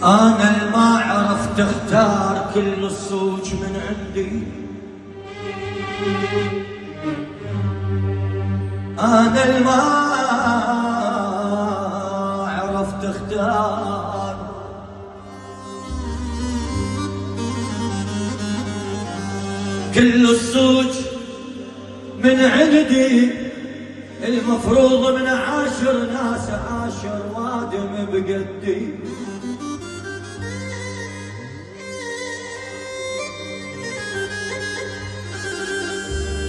أنا الما عرفت اختار كل الصوج من عندي. أنا الما عرفت اختار كل الصوج من عندي. المفروض من عاشر ناس عاشر وادم بقدي.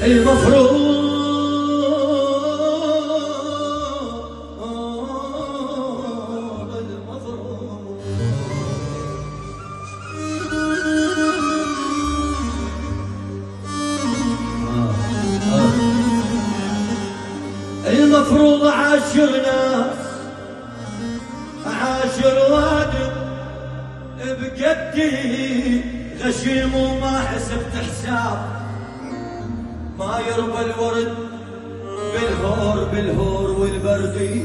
المفروض المفروض عاشر ناس عاشر وادم بقدي. غشيم وما حسبت حساب ما يربى الورد بالهور والبردي.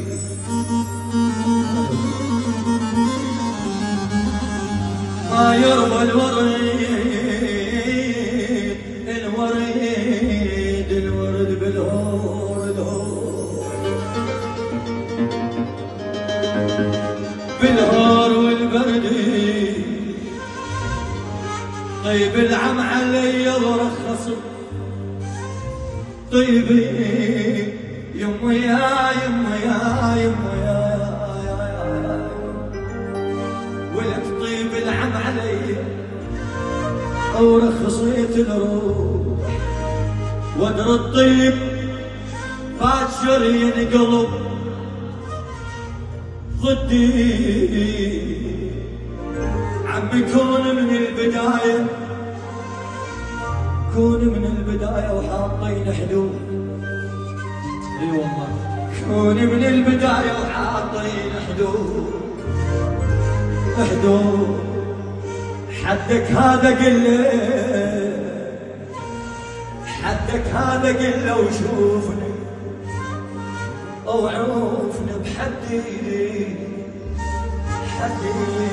ما يربى الورد بالهور والبردي. طيب العم علي ورخص طيبي يما يا ولك طيب العم علي ورخصيت الروح وادر الطيب باكر ينقلب ضدي. عمي كون من البداية كون من البداية وحاطين حدود. اي والله كون من البداية وحاطين حدود. حدك هذا قله حدك هذا قله وشوفني او عوفني بحدي حدي.